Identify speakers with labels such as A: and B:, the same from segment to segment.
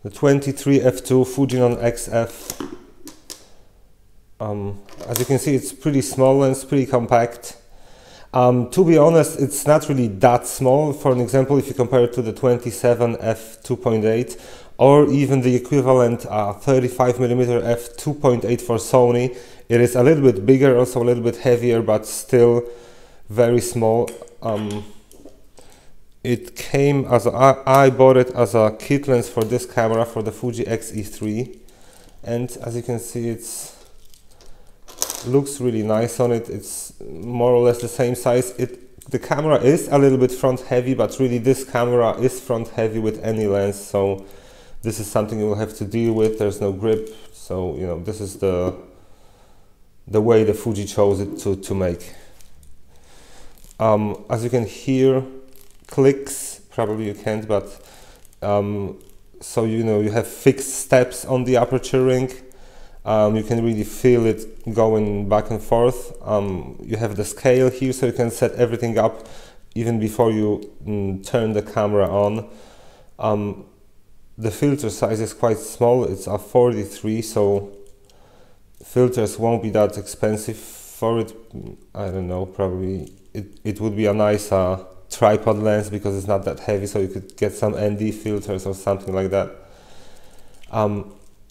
A: the 23 f2 Fujinon XF. As you can see, it's pretty small and it's pretty compact. To be honest, it's not really that small. For an example, if you compare it to the 27 f2.8 or even the equivalent 35mm f2.8 for Sony, it is a little bit bigger, also a little bit heavier, but still very small. It came as I bought it as a kit lens for this camera, for the Fuji X-E3, and as you can see, it's looks really nice on it. It's more or less the same size. The camera is a little bit front heavy, but really this camera is front heavy with any lens, so this is something you'll have to deal with. There's no grip, so you know, this is the way the Fuji chose it to make. As you can hear clicks, probably you can't, but so you know, you have fixed steps on the aperture ring. You can really feel it going back and forth. You have the scale here, so you can set everything up even before you turn the camera on. The filter size is quite small. It's a 43, so filters won't be that expensive for it. I don't know, probably it would be a nice tripod lens because it's not that heavy, so you could get some ND filters or something like that.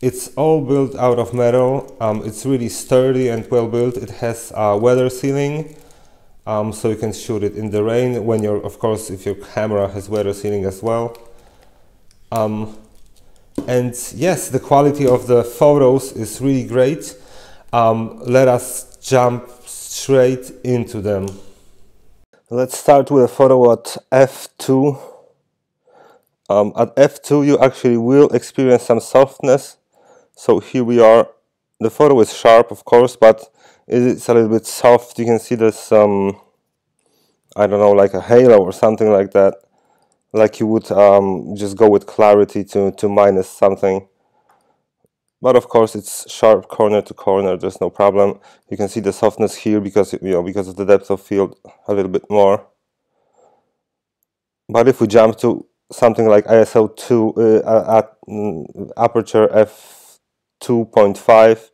A: It's all built out of metal. It's really sturdy and well built. It has a weather sealing, so you can shoot it in the rain when you're, of course, if your camera has weather sealing as well. And yes, the quality of the photos is really great. Let us jump straight into them. Let's start with a photo at f2. At f2 you actually will experience some softness. So here we are. The photo is sharp, of course, but it's a little bit soft. You can see there's some, I don't know, like a halo or something like that. Like you would just go with clarity to minus something. But of course it's sharp corner to corner, there's no problem. You can see the softness here because, you know, because of the depth of field a little bit more. But if we jump to something like ISO 2 at aperture f2.5,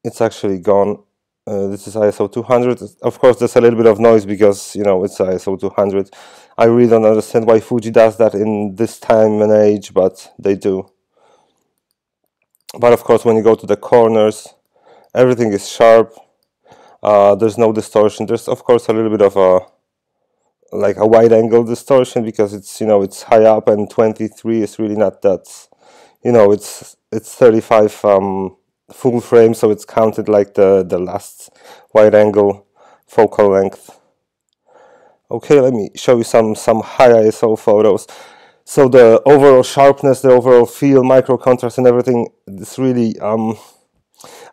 A: it's actually gone. This is ISO 200. Of course there's a little bit of noise because, you know, it's ISO 200. I really don't understand why Fuji does that in this time and age, but they do. But of course when you go to the corners, everything is sharp. There's no distortion. There's of course a little bit of a like a wide angle distortion because it's, you know, it's high up, and 23 is really not that, you know, it's 35 full frame, so it's counted like the last wide angle focal length. Okay, let me show you some high ISO photos. So the overall sharpness, the overall feel, micro contrast and everything, it's really I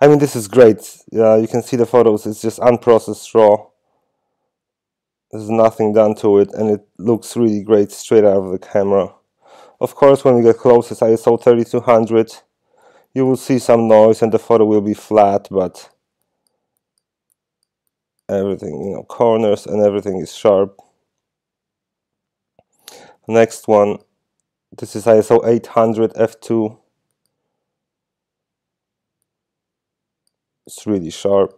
A: mean, this is great. You can see the photos, it's just unprocessed raw. There's nothing done to it, and it looks really great straight out of the camera. Of course, when we get close, it's ISO 3200. You will see some noise and the photo will be flat, but everything, you know, corners and everything is sharp. Next one, this is ISO 800 f2. It's really sharp.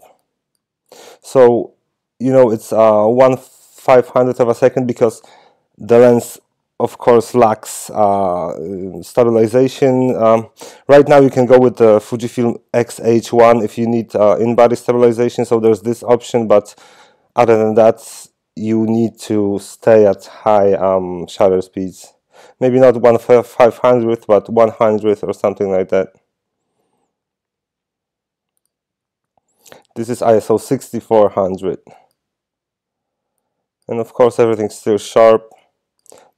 A: So, you know, it's 1/500th of a second because the lens, of course, lacks stabilization. Right now you can go with the Fujifilm X-H1 if you need in-body stabilization, so there's this option, but other than that you need to stay at high shutter speeds. Maybe not 1/500th, but 100th or something like that. This is ISO 6400. And of course everything's still sharp.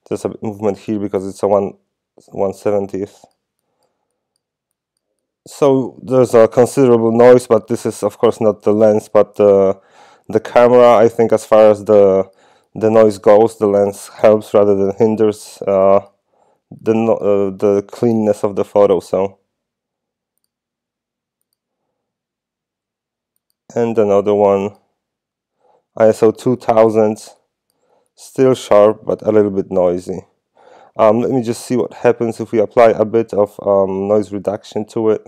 A: There's a movement here because it's a 1/70th. So there's a considerable noise, but this is of course not the lens, but the camera. I think as far as the noise goes, the lens helps rather than hinders the cleanness of the photo. So, and another one, ISO 2000, still sharp but a little bit noisy. Let me just see what happens if we apply a bit of noise reduction to it.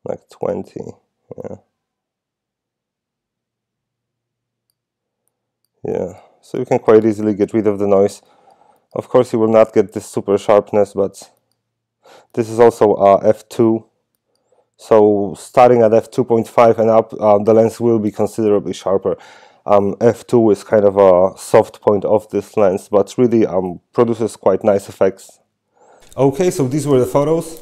A: Like 20, yeah. Yeah, so you can quite easily get rid of the noise. Of course, you will not get this super sharpness, but this is also f2. So starting at f2.5 and up, the lens will be considerably sharper. f2 is kind of a soft point of this lens, but really produces quite nice effects. Okay, so these were the photos.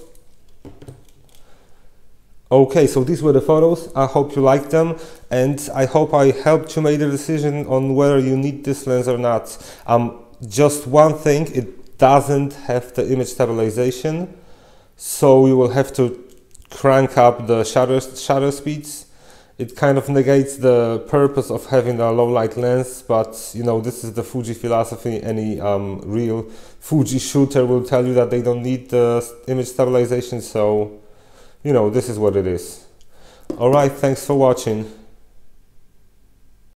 A: I hope you liked them, and I hope I helped you make a decision on whether you need this lens or not. Just one thing, it doesn't have the image stabilization, so you will have to crank up the shutter speeds. It kind of negates the purpose of having a low light lens, but you know, this is the Fuji philosophy. Any real Fuji shooter will tell you that they don't need the image stabilization, so you know, this is what it is. Alright, thanks for watching.